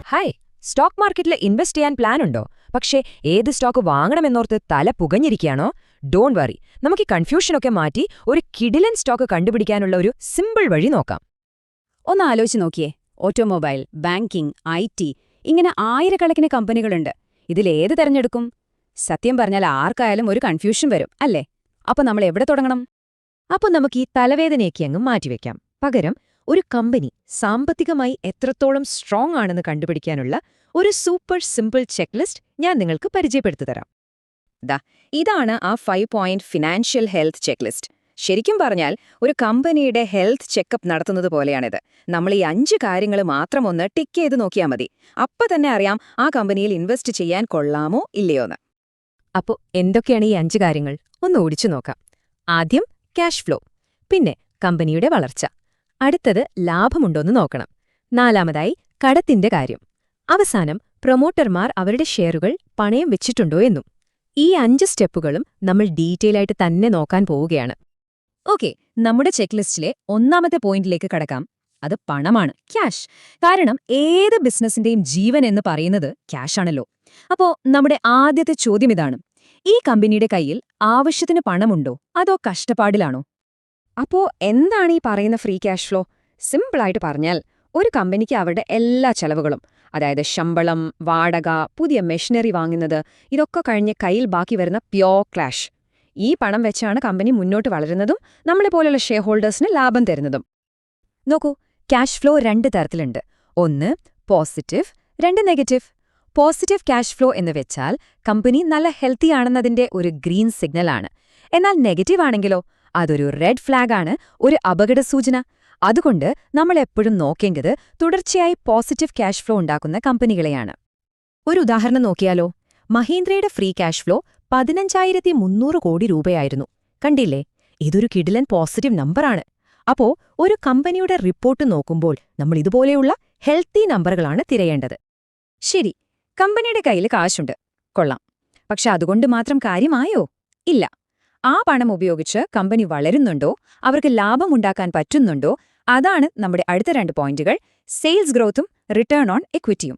Hi, stock മാർക്കറ്റിൽ invest ചെയ്യാൻ plan ഉണ്ടോ? പക്ഷേ ഏത് സ്റ്റോക്ക് വാങ്ങണമെന്നോർത്ത് തല പുകഞ്ഞിരിക്കുകയാണോ? ഡോണ്ട് വറി, നമുക്ക് ഈ കൺഫ്യൂഷനൊക്കെ മാറ്റി ഒരു കിടിലൻ സ്റ്റോക്ക് കണ്ടുപിടിക്കാനുള്ള ഒരു സിമ്പിൾ വഴി നോക്കാം. ഒന്ന് ആലോചിച്ച് നോക്കിയേ. ഓട്ടോമൊബൈൽ, ബാങ്കിംഗ്, IT ഇങ്ങനെ ആയിരക്കണക്കിന് കമ്പനികളുണ്ട്. ഇതിലേത് തെരഞ്ഞെടുക്കും? സത്യം പറഞ്ഞാൽ ആർക്കായാലും ഒരു കൺഫ്യൂഷൻ വരും, അല്ലേ? അപ്പൊ നമ്മൾ എവിടെ തുടങ്ങണം? അപ്പോൾ നമുക്ക് ഈ തലവേദനയൊക്കെ അങ്ങ് മാറ്റിവെക്കാം. പകരം ഒരു കമ്പനി സാമ്പത്തികമായി എത്രത്തോളം സ്ട്രോങ് ആണെന്ന് കണ്ടുപിടിക്കാനുള്ള ഒരു സൂപ്പർ സിമ്പിൾ ചെക്ക് ലിസ്റ്റ് ഞാൻ നിങ്ങൾക്ക് പരിചയപ്പെടുത്തി തരാം. ഇതാണ് ആ 5 point financial health check list. ശരിക്കും പറഞ്ഞാൽ ഒരു കമ്പനിയുടെ ഹെൽത്ത് ചെക്കപ്പ് നടത്തുന്നത് പോലെയാണിത്. നമ്മൾ ഈ 5 കാര്യങ്ങൾ മാത്രം ഒന്ന് ടിക്ക് ചെയ്ത് നോക്കിയാൽ മതി. അപ്പൊ തന്നെ അറിയാം ആ കമ്പനിയിൽ ഇൻവെസ്റ്റ് ചെയ്യാൻ കൊള്ളാമോ ഇല്ലയോന്ന്. അപ്പോൾ എന്തൊക്കെയാണ് ഈ 5 കാര്യങ്ങൾ? ഒന്ന് ഓടിച്ചു നോക്കാം. ആദ്യം ക്യാഷ് ഫ്ലോ, പിന്നെ കമ്പനിയുടെ വളർച്ച, അടുത്തത് ലാഭമുണ്ടോന്ന് നോക്കണം, നാലാമതായി കടത്തിന്റെ കാര്യം, അവസാനം പ്രൊമോട്ടർമാർ അവരുടെ ഷെയറുകൾ പണയം വെച്ചിട്ടുണ്ടോ എന്നും. ഈ 5 സ്റ്റെപ്പുകളും നമ്മൾ ഡീറ്റെയിൽ ആയിട്ട് തന്നെ നോക്കാൻ പോവുകയാണ്. ഓക്കെ, നമ്മുടെ ചെക്ക് ലിസ്റ്റിലെ ഒന്നാമത്തെ പോയിന്റിലേക്ക് കടക്കാം. അത് പണമാണ്, ക്യാഷ്. കാരണം ഏത് ബിസിനസിന്റെയും ജീവൻ എന്ന് പറയുന്നത് ക്യാഷ് ആണല്ലോ. അപ്പോ നമ്മുടെ ആദ്യത്തെ ചോദ്യം ഇതാണ്: ഈ കമ്പനിയുടെ കയ്യിൽ ആവശ്യത്തിന് പണമുണ്ടോ അതോ കഷ്ടപ്പാടിലാണോ? അപ്പോ എന്താണ് ഈ പറയുന്ന ഫ്രീ ക്യാഷ് ഫ്ലോ? സിമ്പിളായിട്ട് പറഞ്ഞാൽ, ഒരു കമ്പനിക്ക് അവരുടെ എല്ലാ ചെലവുകളും, അതായത് ശമ്പളം, വാടക, പുതിയ മെഷീനറി വാങ്ങുന്നത്, ഇതൊക്കെ കഴിഞ്ഞ് കയ്യിൽ ബാക്കി വരുന്ന പ്യോർ ക്യാഷ്. ഈ പണം വെച്ചാണ് കമ്പനി മുന്നോട്ട് വളരുന്നതും നമ്മളെപ്പോലുള്ള ഷെയർ ഹോൾഡേഴ്സിന് ലാഭം തരുന്നതും. നോക്കൂ, ക്യാഷ് ഫ്ലോ 2 തരത്തിലുണ്ട്. ഒന്ന് positive, 2 negative. Positive cash flow എന്ന് വെച്ചാൽ കമ്പനി നല്ല ഹെൽത്തി ആണെന്നതിന്റെ ഒരു ഗ്രീൻ സിഗ്നലാണ്. എന്നാൽ നെഗറ്റീവ് ആണെങ്കിലോ അതൊരു റെഡ് ഫ്ലാഗ് ആണ്, ഒരു അപകട സൂചന. അതുകൊണ്ട് നമ്മൾ എപ്പോഴും നോക്കേണ്ടത് തുടർച്ചയായി പോസിറ്റീവ് ക്യാഷ് ഫ്ലോ ഉണ്ടാക്കുന്ന കമ്പനികളെയാണ്. ഒരു ഉദാഹരണം നോക്കിയാലോ? മഹീന്ദ്രയുടെ ഫ്രീ ക്യാഷ് ഫ്ലോ 15,300 കോടി രൂപയായിരുന്നു. കണ്ടില്ലേ? ഇതൊരു കിടിലൻ പോസിറ്റീവ് നമ്പറാണ്. അപ്പോ ഒരു കമ്പനിയുടെ റിപ്പോർട്ട് നോക്കുമ്പോൾ നമ്മൾ ഇതുപോലെയുള്ള ഹെൽത്തി നമ്പറുകളാണ് തിരയേണ്ടത്. ശരി, കമ്പനിയുടെ കയ്യിൽ കാശുണ്ട്, കൊള്ളാം. പക്ഷെ അതുകൊണ്ട് മാത്രം കാര്യമായോ? ഇല്ല. ആ പണം ഉപയോഗിച്ച് കമ്പനി വളരുന്നുണ്ടോ, അവർക്ക് ലാഭമുണ്ടാക്കാൻ പറ്റുന്നുണ്ടോ? അതാണ് നമ്മുടെ അടുത്ത 2 പോയിന്റുകൾ: സെയിൽസ് ഗ്രോത്തും റിട്ടേൺ ഓൺ എക്വിറ്റിയും.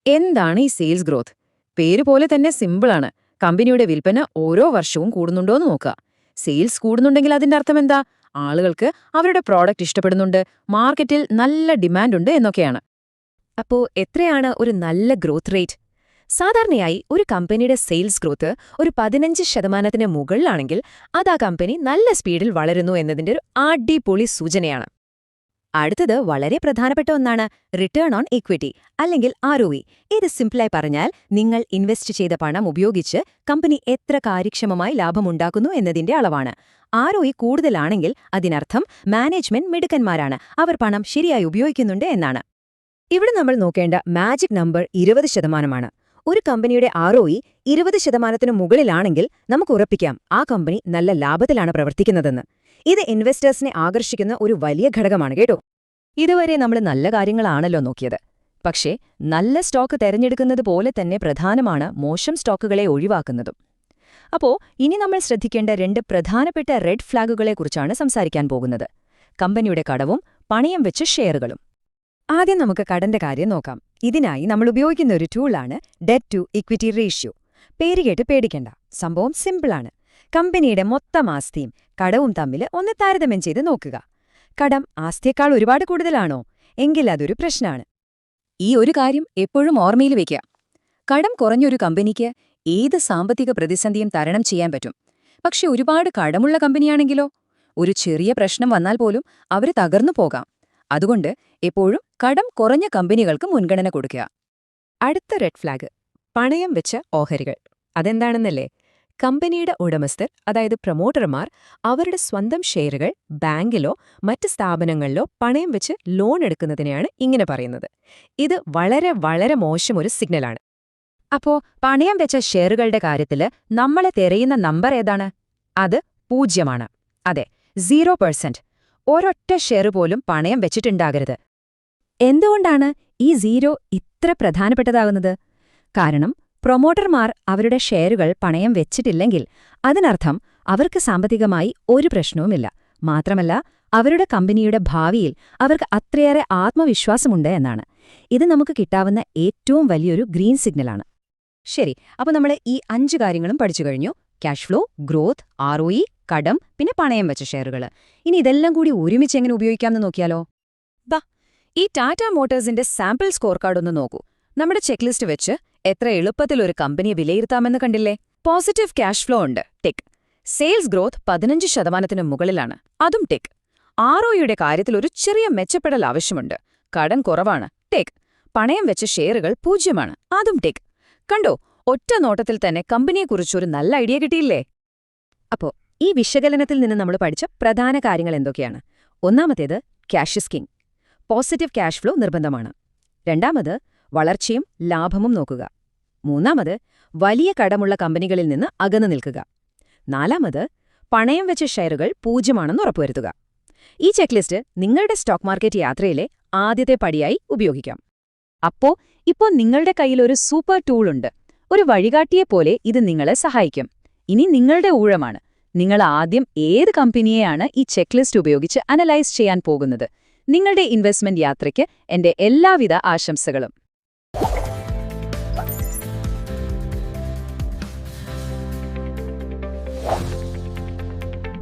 എന്താണ് ഈ സെയിൽസ് ഗ്രോത്ത്? പേര് പോലെ തന്നെ സിമ്പിളാണ്. കമ്പനിയുടെ വിൽപ്പന ഓരോ വർഷവും കൂടുന്നുണ്ടോന്ന് നോക്കുക. സെയിൽസ് കൂടുന്നുണ്ടെങ്കിൽ അതിന്റെ അർത്ഥം എന്താ? ആളുകൾക്ക് അവരുടെ പ്രോഡക്റ്റ് ഇഷ്ടപ്പെടുന്നുണ്ട്, മാർക്കറ്റിൽ നല്ല ഡിമാൻഡുണ്ട് എന്നൊക്കെയാണ്. അപ്പോ എത്രയാണ് ഒരു നല്ല ഗ്രോത്ത് റേറ്റ്? സാധാരണയായി ഒരു കമ്പനിയുടെ സെയിൽസ് ഗ്രോത്ത് ഒരു 15% മുകളിലാണെങ്കിൽ അത് ആ കമ്പനി നല്ല സ്പീഡിൽ വളരുന്നു എന്നതിന്റെ ഒരു അടിപൊളി സൂചനയാണ്. അടുത്തത് വളരെ പ്രധാനപ്പെട്ട ഒന്നാണ് റിട്ടേൺ ഓൺ ഇക്വിറ്റി, അല്ലെങ്കിൽ ROE. ഇത് സിംപിളായി പറഞ്ഞാൽ നിങ്ങൾ ഇൻവെസ്റ്റ് ചെയ്ത പണം ഉപയോഗിച്ച് കമ്പനി എത്ര കാര്യക്ഷമമായി ലാഭമുണ്ടാക്കുന്നു എന്നതിന്റെ അളവാണ്. ROE കൂടുതലാണെങ്കിൽ അതിനർത്ഥം മാനേജ്മെന്റ് മിടുക്കന്മാരാണ്, അവർ പണം ശരിയായി ഉപയോഗിക്കുന്നുണ്ട് എന്നാണ്. ഇവിടെ നമ്മൾ നോക്കേണ്ട മാജിക് നമ്പർ 20%. ഒരു കമ്പനിയുടെ ROE 20% മുകളിലാണെങ്കിൽ നമുക്ക് ഉറപ്പിക്കാം ആ കമ്പനി നല്ല ലാഭത്തിലാണ് പ്രവർത്തിക്കുന്നതെന്ന്. ഇത് ഇൻവെസ്റ്റേഴ്സിനെ ആകർഷിക്കുന്ന ഒരു വലിയ ഘടകമാണ് കേട്ടോ. ഇതുവരെ നമ്മൾ നല്ല കാര്യങ്ങളാണല്ലോ നോക്കിയത്. പക്ഷേ നല്ല സ്റ്റോക്ക് തെരഞ്ഞെടുക്കുന്നത് പോലെ തന്നെ പ്രധാനമാണ് മോശം സ്റ്റോക്കുകളെ ഒഴിവാക്കുന്നതും. അപ്പോ ഇനി നമ്മൾ ശ്രദ്ധിക്കേണ്ട 2 പ്രധാനപ്പെട്ട റെഡ് ഫ്ലാഗുകളെക്കുറിച്ചാണ് സംസാരിക്കാൻ പോകുന്നത്: കമ്പനിയുടെ കടവും പണയം വെച്ച ഷെയറുകളും. ആദ്യം നമുക്ക് കടന്റെ കാര്യം നോക്കാം. ഇതിനായി നമ്മൾ ഉപയോഗിക്കുന്ന ഒരു ടൂളാണ് ഡെറ്റ് ടു ഇക്വിറ്റി റേഷ്യോ. പേരുകേട്ട് പേടിക്കേണ്ട, സംഭവം സിമ്പിളാണ്. കമ്പനിയുടെ മൊത്തം ആസ്തിയും കടവും തമ്മിൽ ഒന്ന് താരതമ്യം ചെയ്ത് നോക്കുക. കടം ആസ്തിയേക്കാൾ ഒരുപാട് കൂടുതലാണോ? എങ്കിൽ അതൊരു പ്രശ്നമാണ്. ഈ ഒരു കാര്യം എപ്പോഴും ഓർമ്മയിൽ വയ്ക്കുക. കടം കുറഞ്ഞൊരു കമ്പനിക്ക് ഏത് സാമ്പത്തിക പ്രതിസന്ധിയും തരണം ചെയ്യാൻ പറ്റും. പക്ഷെ ഒരുപാട് കടമുള്ള കമ്പനിയാണെങ്കിലോ, ഒരു ചെറിയ പ്രശ്നം വന്നാൽ പോലും അവർ തകർന്നു പോകാം. അതുകൊണ്ട് എപ്പോഴും കടം കുറഞ്ഞ കമ്പനികൾക്ക് മുൻഗണന കൊടുക്കുക. അടുത്ത റെഡ് ഫ്ലാഗ്: പണയം വെച്ച ഓഹരികൾ. അതെന്താണെന്നല്ലേ? കമ്പനിയുടെ ഉടമസ്ഥർ, അതായത് പ്രൊമോട്ടർമാർ, അവരുടെ സ്വന്തം ഷെയറുകൾ ബാങ്കിലോ മറ്റ് സ്ഥാപനങ്ങളിലോ പണയം വെച്ച് ലോൺ എടുക്കുന്നതിനെയാണ് ഇങ്ങനെ പറയുന്നത്. ഇത് വളരെ വളരെ മോശമൊരു സിഗ്നലാണ്. അപ്പോ പണയം വെച്ച ഷെയറുകളുടെ കാര്യത്തില് നമ്മളെ തിരയുന്ന നമ്പർ ഏതാണ്? അത് 0ആണ്. അതെ, 0%. ഒരൊറ്റ ഷെയർ പോലും പണയം വെച്ചിട്ടുണ്ടാകരുത്. എന്തുകൊണ്ടാണ് ഈ 0 ഇത്ര പ്രധാനപ്പെട്ടതാകുന്നത്? കാരണം പ്രൊമോട്ടർമാർ അവരുടെ ഷെയറുകൾ പണയം വെച്ചിട്ടില്ലെങ്കിൽ അതിനർത്ഥം അവർക്ക് സാമ്പത്തികമായി ഒരു പ്രശ്നവുമില്ല, മാത്രമല്ല അവരുടെ കമ്പനിയുടെ ഭാവിയിൽ അവർക്ക് അത്രയേറെ ആത്മവിശ്വാസമുണ്ട് എന്നാണ്. ഇത് നമുക്ക് കിട്ടാവുന്ന ഏറ്റവും വലിയൊരു ഗ്രീൻ സിഗ്നലാണ്. ശരി, അപ്പോൾ നമ്മൾ ഈ 5 കാര്യങ്ങളും പഠിച്ചു കഴിഞ്ഞു. ക്യാഷ് ഫ്ലോ, ഗ്രോത്ത്, ROE, കടം, പിന്നെ പണയം വെച്ച ഷെയറുകൾ. ഇനി ഇതെല്ലാം കൂടി ഒരുമിച്ച് എങ്ങനെ ഉപയോഗിക്കാമെന്ന് നോക്കിയാലോ? ഈ ടാറ്റ മോട്ടോഴ്സിന്റെ സാമ്പിൾ സ്കോർ കാർഡ് ഒന്ന് നോക്കൂ. നമ്മുടെ ചെക്ക് ലിസ്റ്റ് വെച്ച് എത്ര എളുപ്പത്തിൽ ഒരു കമ്പനിയെ വിലയിരുത്താമെന്ന് കണ്ടില്ലേ? പോസിറ്റീവ് ക്യാഷ് ഫ്ലോ ഉണ്ട്, ടിക്ക്. സെയിൽസ് ഗ്രോത്ത് 15% മുകളിലാണ്, അതും ടിക്ക്. ROEയുടെ കാര്യത്തിൽ ഒരു ചെറിയ മെച്ചപ്പെടൽ ആവശ്യമുണ്ട്, കടം കുറവാണ്, ടിക്ക്. പണയം വെച്ച ഷെയറുകൾ 0, അതും ടിക്ക്. കണ്ടോ, ഒറ്റ നോട്ടത്തിൽ തന്നെ കമ്പനിയെക്കുറിച്ചൊരു നല്ല ഐഡിയ കിട്ടിയില്ലേ? അപ്പോ ഈ വിശകലനത്തിൽ നിന്ന് നമ്മൾ പഠിച്ച പ്രധാന കാര്യങ്ങൾ എന്തൊക്കെയാണ്? ഒന്നാമത്തേത്, cash is king. Positive cash flow നിർബന്ധമാണ്. രണ്ടാമത്, വളർച്ചയും ലാഭവും നോക്കുക. മൂന്നാമത്, വലിയ കടമുള്ള കമ്പനികളിൽ നിന്ന് അകന്നു നിൽക്കുക. നാലാമത്, പണയം വെച്ച ഷെയറുകൾ 0 ഉറപ്പുവരുത്തുക. ഈ ചെക്ക് ലിസ്റ്റ് നിങ്ങളുടെ സ്റ്റോക്ക് മാർക്കറ്റ് യാത്രയിലെ ആദ്യത്തെ പടിയായി ഉപയോഗിക്കാം. ഇപ്പോൾ നിങ്ങളുടെ കയ്യിൽ ഒരു സൂപ്പർ ടൂൾ ഉണ്ട്. ഒരു വഴികാട്ടിയെപ്പോലെ ഇത് നിങ്ങളെ സഹായിക്കും. ഇനി നിങ്ങളുടെ ഊഴമാണ്. നിങ്ങൾ ആദ്യം ഏത് കമ്പനിയെയാണ് ഈ ചെക്ക് ലിസ്റ്റ് ഉപയോഗിച്ച് അനലൈസ് ചെയ്യാൻ പോകുന്നത്? നിങ്ങളുടെ ഇൻവെസ്റ്റ്മെന്റ് യാത്രയ്ക്ക് എന്റെ എല്ലാവിധ ആശംസകളും.